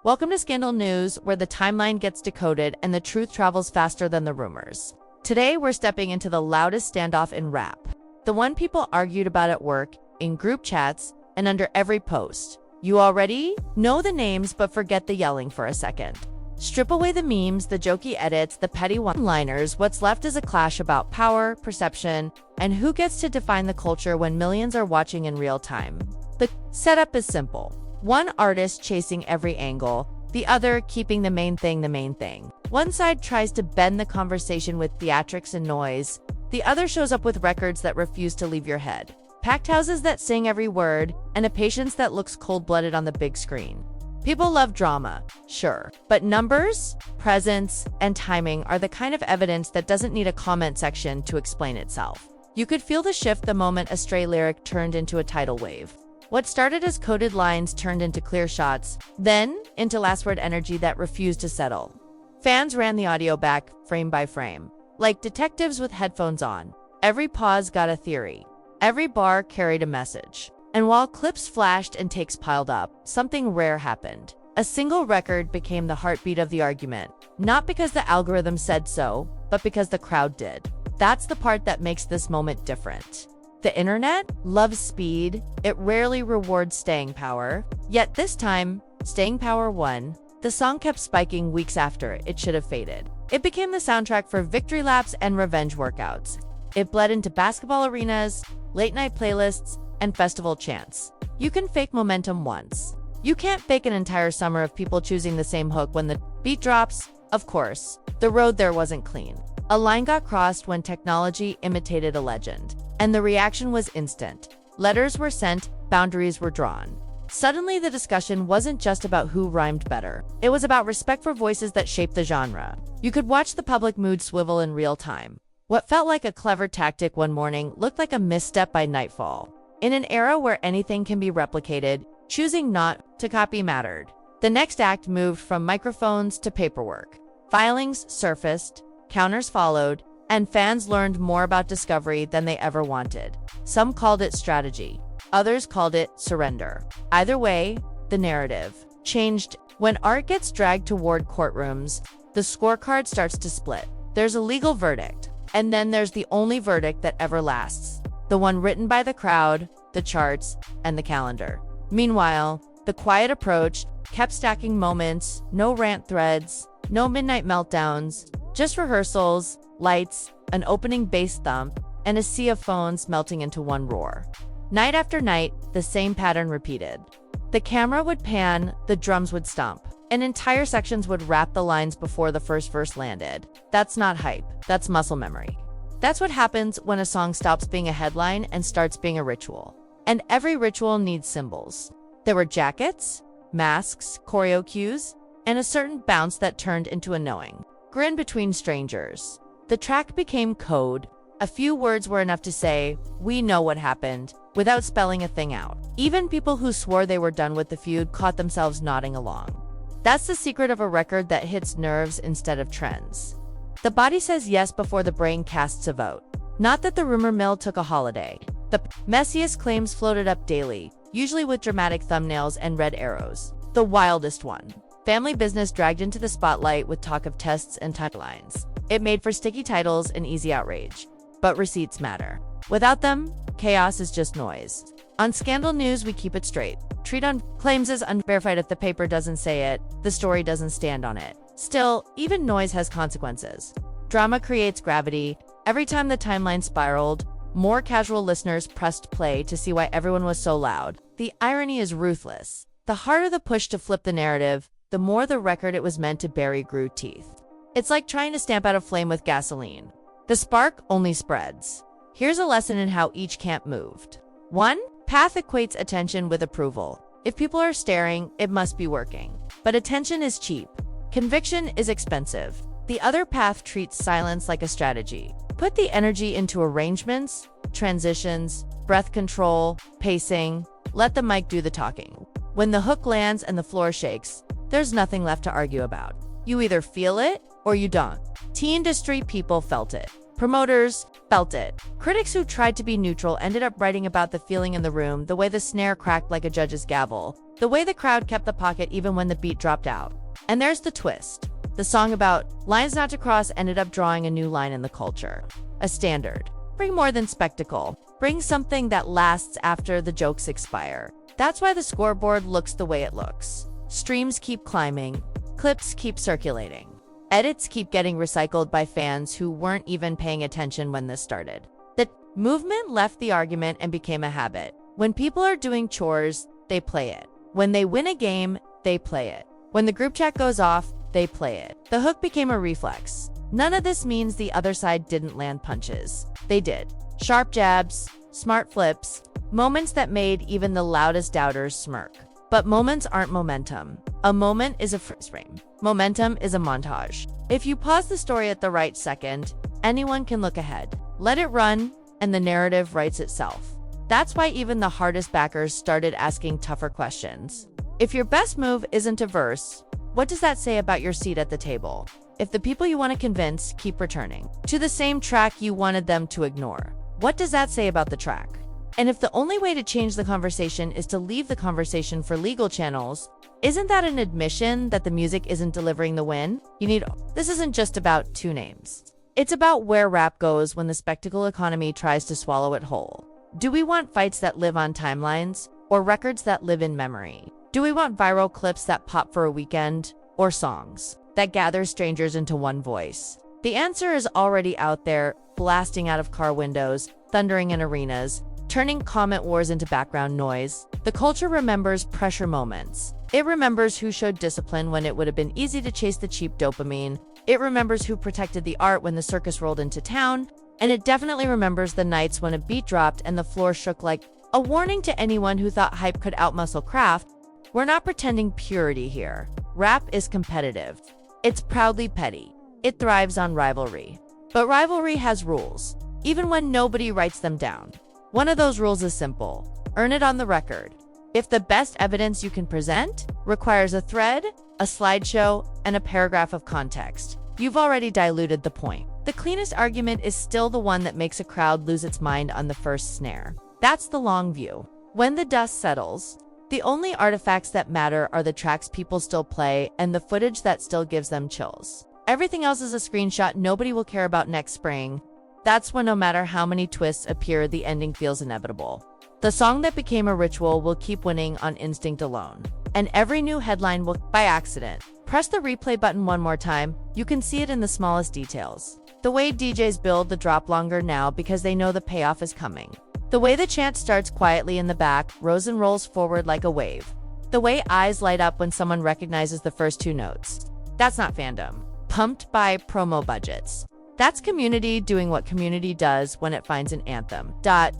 Welcome to Scandal News, where the timeline gets decoded and the truth travels faster than the rumors. Today, we're stepping into the loudest standoff in rap. The one people argued about at work, in group chats, and under every post. You already know the names, but forget the yelling for a second. Strip away the memes, the jokey edits, the petty one-liners. What's left is a clash about power, perception, and who gets to define the culture when millions are watching in real time. The setup is simple. One artist chasing every angle, the other keeping the main thing the main thing. One side tries to bend the conversation with theatrics and noise. The other shows up with records that refuse to leave your head. Packed houses that sing every word, and a patience that looks cold-blooded on the big screen. People love drama, sure, but numbers, presence, and timing are the kind of evidence that doesn't need a comment section to explain itself. You could feel the shift the moment a stray lyric turned into a tidal wave. What started as coded lines turned into clear shots, then into last-word energy that refused to settle. Fans ran the audio back, frame by frame, like detectives with headphones on. Every pause got a theory. Every bar carried a message. And while clips flashed and takes piled up, something rare happened. A single record became the heartbeat of the argument, not because the algorithm said so, but because the crowd did. That's the part that makes this moment different. The internet loves speed. It rarely rewards staying power. Yet this time, staying power won. The song kept spiking weeks after it should have faded. It became the soundtrack for victory laps and revenge workouts. It bled into basketball arenas, late-night playlists, and festival chants. You can fake momentum once. You can't fake an entire summer of people choosing the same hook when the beat drops. Of course, the road there wasn't clean. A line got crossed when technology imitated a legend. And the reaction was instant. Letters were sent, boundaries were drawn. Suddenly, the discussion wasn't just about who rhymed better. It was about respect for voices that shaped the genre. You could watch the public mood swivel in real time. What felt like a clever tactic one morning looked like a misstep by nightfall. In an era where anything can be replicated, choosing not to copy mattered. The next act moved from microphones to paperwork. Filings surfaced, counters followed, and fans learned more about discovery than they ever wanted. Some called it strategy. Others called it surrender. Either way, the narrative changed. When art gets dragged toward courtrooms, the scorecard starts to split. There's a legal verdict, and then there's the only verdict that ever lasts. The one written by the crowd, the charts, and the calendar. Meanwhile, the quiet approach kept stacking moments, no rant threads, no midnight meltdowns, just rehearsals, lights, an opening bass thump, and a sea of phones melting into one roar. Night after night, the same pattern repeated. The camera would pan, the drums would stomp, and entire sections would rap the lines before the first verse landed. That's not hype, that's muscle memory. That's what happens when a song stops being a headline and starts being a ritual. And every ritual needs symbols. There were jackets, masks, choreo cues, and a certain bounce that turned into a knowing. Grin between strangers. The track became code. A few words were enough to say, "We know what happened," without spelling a thing out. Even people who swore they were done with the feud caught themselves nodding along. That's the secret of a record that hits nerves instead of trends. The body says yes before the brain casts a vote. Not that the rumor mill took a holiday. The messiest claims floated up daily, usually with dramatic thumbnails and red arrows. The wildest one. Family business dragged into the spotlight with talk of tests and timelines. It made for sticky titles and easy outrage. But receipts matter. Without them, chaos is just noise. On Scandal News, we keep it straight. Treat on claims as unverified. If the paper doesn't say it, the story doesn't stand on it. Still, even noise has consequences. Drama creates gravity. Every time the timeline spiraled, more casual listeners pressed play to see why everyone was so loud. The irony is ruthless. The harder the push to flip the narrative, the more the record it was meant to bury grew teeth. It's like trying to stamp out a flame with gasoline. The spark only spreads. Here's a lesson in how each camp moved. 1. Path equates attention with approval. If people are staring, it must be working. But attention is cheap. Conviction is expensive. The other path treats silence like a strategy. Put the energy into arrangements, transitions, breath control, pacing. Let the mic do the talking. When the hook lands and the floor shakes, there's nothing left to argue about. You either feel it or you don't. Tea industry people felt it. Promoters felt it. Critics who tried to be neutral ended up writing about the feeling in the room, the way the snare cracked like a judge's gavel, the way the crowd kept the pocket even when the beat dropped out. And there's the twist. The song about lines not to cross ended up drawing a new line in the culture. A standard. Bring more than spectacle. Bring something that lasts after the jokes expire. That's why the scoreboard looks the way it looks. Streams keep climbing. Clips keep circulating. Edits keep getting recycled by fans who weren't even paying attention when this started. The movement left the argument and became a habit. When people are doing chores, they play it. When they win a game, they play it. When the group chat goes off, they play it. The hook became a reflex. None of this means the other side didn't land punches. They did. Sharp jabs, smart flips, moments that made even the loudest doubters smirk. But moments aren't momentum. A moment is a freeze frame. Momentum is a montage. If you pause the story at the right second, anyone can look ahead. Let it run, and the narrative writes itself. That's why even the hardest backers started asking tougher questions. If your best move isn't a verse, what does that say about your seat at the table? If the people you want to convince keep returning to the same track you wanted them to ignore, what does that say about the track? And if the only way to change the conversation is to leave the conversation for legal channels, isn't that an admission that the music isn't delivering the win? This isn't just about two names. It's about where rap goes when the spectacle economy tries to swallow it whole. Do we want fights that live on timelines, or records that live in memory? Do we want viral clips that pop for a weekend, or songs that gather strangers into one voice? The answer is already out there, blasting out of car windows, thundering in arenas, turning comment wars into background noise. The culture remembers pressure moments. It remembers who showed discipline when it would have been easy to chase the cheap dopamine. It remembers who protected the art when the circus rolled into town. And it definitely remembers the nights when a beat dropped and the floor shook, like a warning to anyone who thought hype could outmuscle craft. We're not pretending purity here. Rap is competitive. It's proudly petty. It thrives on rivalry. But rivalry has rules, even when nobody writes them down. One of those rules is simple. Earn it on the record. If the best evidence you can present requires a thread, a slideshow, and a paragraph of context, you've already diluted the point. The cleanest argument is still the one that makes a crowd lose its mind on the first snare. That's the long view. When the dust settles, the only artifacts that matter are the tracks people still play and the footage that still gives them chills. Everything else is a screenshot nobody will care about next spring. That's when no matter how many twists appear, the ending feels inevitable. The song that became a ritual will keep winning on instinct alone. And every new headline will, by accident. Press the replay button one more time. You can see it in the smallest details. The way DJs build the drop longer now because they know the payoff is coming. The way the chant starts quietly in the back, rose and rolls forward like a wave. The way eyes light up when someone recognizes the first two notes. That's not fandom. Pumped by promo budgets. That's community doing what community does when it finds an anthem.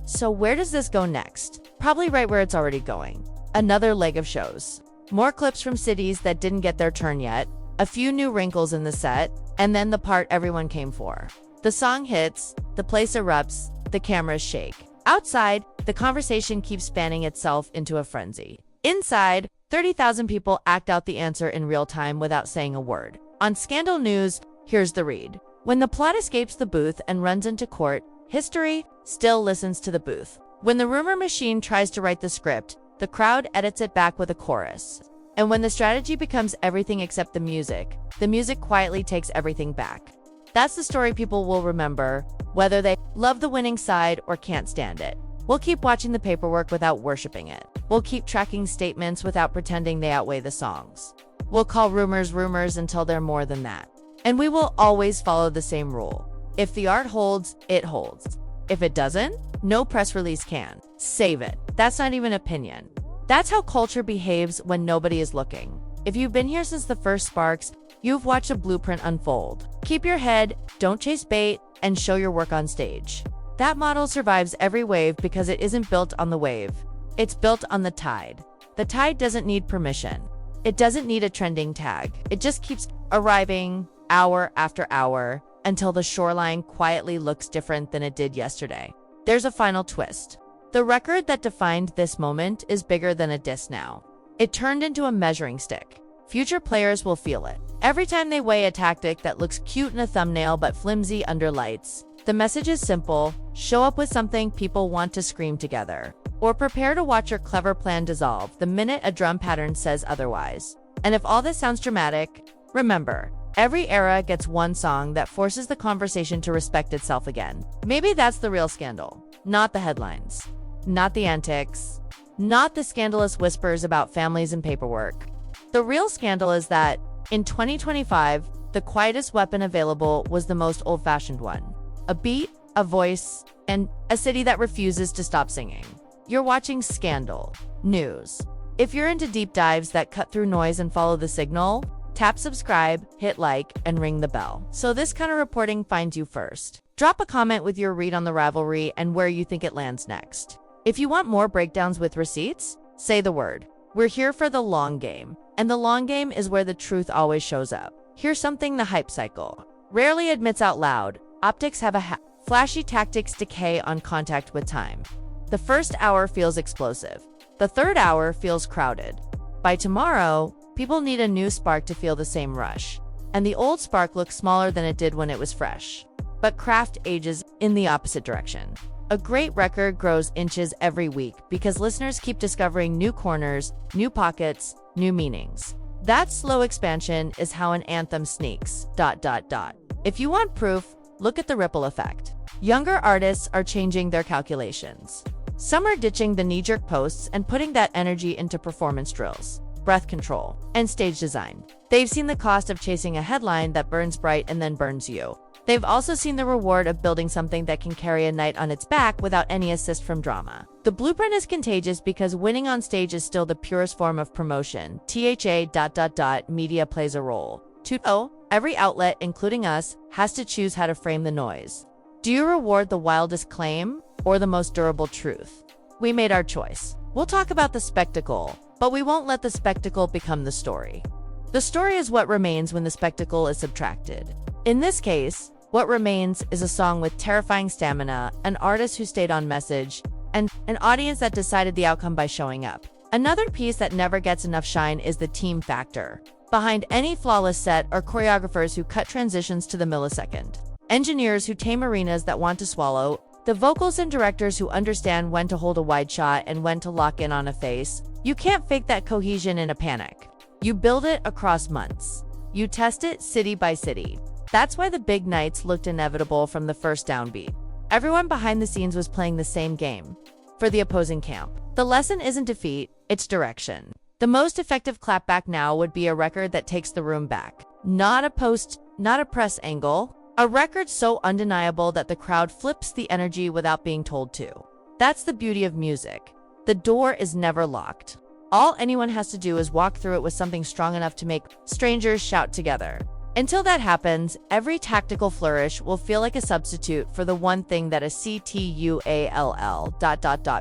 So where does this go next? Probably right where it's already going. Another leg of shows. More clips from cities that didn't get their turn yet, a few new wrinkles in the set, and then the part everyone came for. The song hits, the place erupts, the cameras shake. Outside, the conversation keeps spanning itself into a frenzy. Inside, 30,000 people act out the answer in real time without saying a word. On Scandal News, here's the read. When the plot escapes the booth and runs into court, history still listens to the booth. When the rumor machine tries to write the script, the crowd edits it back with a chorus. And when the strategy becomes everything except the music quietly takes everything back. That's the story people will remember, whether they love the winning side or can't stand it. We'll keep watching the paperwork without worshiping it. We'll keep tracking statements without pretending they outweigh the songs. We'll call rumors rumors until they're more than that. And we will always follow the same rule. If the art holds, it holds. If it doesn't, no press release can. Save it. That's not even opinion. That's how culture behaves when nobody is looking. If you've been here since the first sparks, you've watched a blueprint unfold. Keep your head, don't chase bait, and show your work on stage. That model survives every wave because it isn't built on the wave. It's built on the tide. The tide doesn't need permission. It doesn't need a trending tag. It just keeps arriving hour after hour until the shoreline quietly looks different than it did yesterday. There's a final twist. The record that defined this moment is bigger than a diss now. It turned into a measuring stick. future players will feel it. Every time they weigh a tactic that looks cute in a thumbnail but flimsy under lights, the message is simple: show up with something people want to scream together. Or prepare to watch your clever plan dissolve the minute a drum pattern says otherwise. And if all this sounds dramatic, remember, every era gets one song that forces the conversation to respect itself again. Maybe that's the real scandal. Not the headlines. Not the antics. Not the scandalous whispers about families and paperwork. The real scandal is that, in 2025, the quietest weapon available was the most old-fashioned one. A beat, a voice, and a city that refuses to stop singing. You're watching Scandal News. If you're into deep dives that cut through noise and follow the signal, tap subscribe, hit like, and ring the bell, so this kind of reporting finds you first. Drop a comment with your read on the rivalry and where you think it lands next. If you want more breakdowns with receipts, say the word. We're here for the long game, and the long game is where the truth always shows up. Here's something the hype cycle rarely admits out loud: optics have flashy tactics decay on contact with time. The first hour feels explosive. The third hour feels crowded. By tomorrow, people need a new spark to feel the same rush. And the old spark looks smaller than it did when it was fresh. But craft ages in the opposite direction. A great record grows inches every week because listeners keep discovering new corners, new pockets, new meanings. That slow expansion is how an anthem sneaks. If you want proof, look at the ripple effect. Younger artists are changing their calculations. Some are ditching the knee-jerk posts and putting that energy into performance drills, breath control, and stage design. They've seen the cost of chasing a headline that burns bright and then burns you. They've also seen the reward of building something that can carry a night on its back without any assist from drama. The blueprint is contagious because winning on stage is still the purest form of promotion. Media plays a role. Every outlet, including us, has to choose how to frame the noise. Do you reward the wildest claim or the most durable truth? We made our choice. We'll talk about the spectacle, but we won't let the spectacle become the story. The story is what remains when the spectacle is subtracted. In this case, what remains is a song with terrifying stamina, an artist who stayed on message, and an audience that decided the outcome by showing up. Another piece that never gets enough shine is the team factor. Behind any flawless set are choreographers who cut transitions to the millisecond, engineers who tame arenas that want to swallow, the vocals and directors who understand when to hold a wide shot and when to lock in on a face. You can't fake that cohesion in a panic. You build it across months. You test it city by city. That's why the big nights looked inevitable from the first downbeat. Everyone behind the scenes was playing the same game. For the opposing camp, the lesson isn't defeat, it's direction. The most effective clapback now would be a record that takes the room back. Not a post, not a press angle, a record so undeniable that the crowd flips the energy without being told to. That's the beauty of music. The door is never locked. All anyone has to do is walk through it with something strong enough to make strangers shout together. Until that happens, every tactical flourish will feel like a substitute for the one thing that is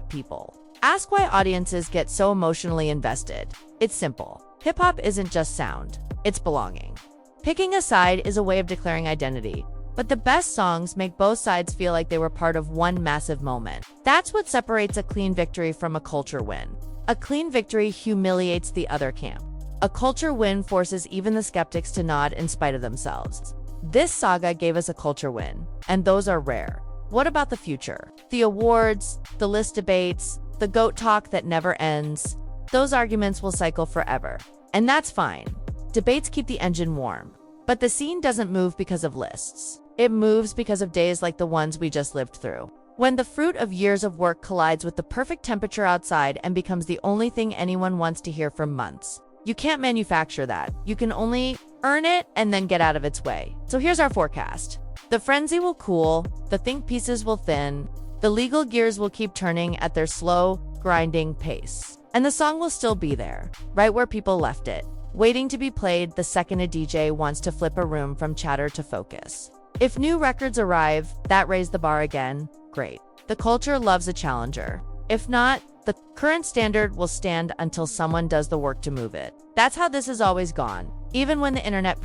people. Ask why audiences get so emotionally invested. It's simple. Hip-hop isn't just sound, it's belonging. Picking a side is a way of declaring identity, but the best songs make both sides feel like they were part of one massive moment. That's what separates a clean victory from a culture win. A clean victory humiliates the other camp. A culture win forces even the skeptics to nod in spite of themselves. This saga gave us a culture win, and those are rare. What about the future? The awards, the list debates, the GOAT talk that never ends. Those arguments will cycle forever. And that's fine. Debates keep the engine warm. But the scene doesn't move because of lists. It moves because of days like the ones we just lived through. When the fruit of years of work collides with the perfect temperature outside and becomes the only thing anyone wants to hear for months. You can't manufacture that. You can only earn it and then get out of its way. So here's our forecast. The frenzy will cool, the think pieces will thin, the legal gears will keep turning at their slow, grinding pace. And the song will still be there, right where people left it, waiting to be played the second a DJ wants to flip a room from chatter to focus. If new records arrive that raise the bar again, great. The culture loves a challenger. If not, the current standard will stand until someone does the work to move it. That's how this has always gone. Even when the internet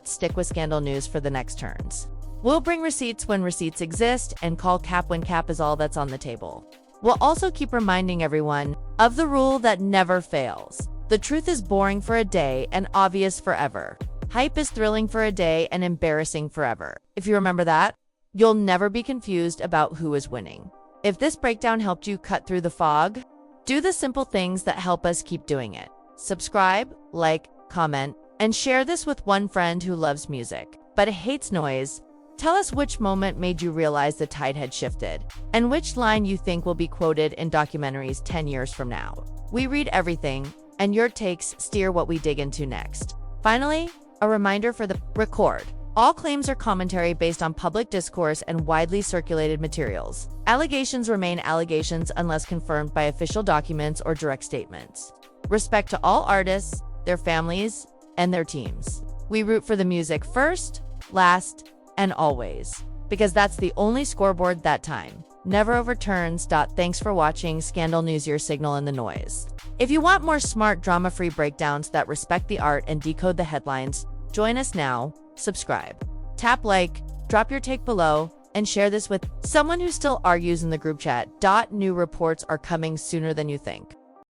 stick with Scandal News for the next turns. We'll bring receipts when receipts exist and call cap when cap is all that's on the table. We'll also keep reminding everyone of the rule that never fails. The truth is boring for a day and obvious forever. Hype is thrilling for a day and embarrassing forever. If you remember that, you'll never be confused about who is winning. If this breakdown helped you cut through the fog, do the simple things that help us keep doing it. Subscribe, like, comment, and share this with one friend who loves music but hates noise. Tell us which moment made you realize the tide had shifted, and which line you think will be quoted in documentaries 10 years from now. We read everything, and your takes steer what we dig into next. Finally, a reminder for the record. All claims are commentary based on public discourse and widely circulated materials. Allegations remain allegations unless confirmed by official documents or direct statements. Respect to all artists, their families, and their teams. We root for the music first, last, and always, because that's the only scoreboard that time never overturns. Thanks for watching Scandal News, your signal in the noise. If you want more smart, drama-free breakdowns that respect the art and decode the headlines, join us now. Subscribe, tap like, drop your take below, and share this with someone who still argues in the group chat. New reports are coming sooner than you think.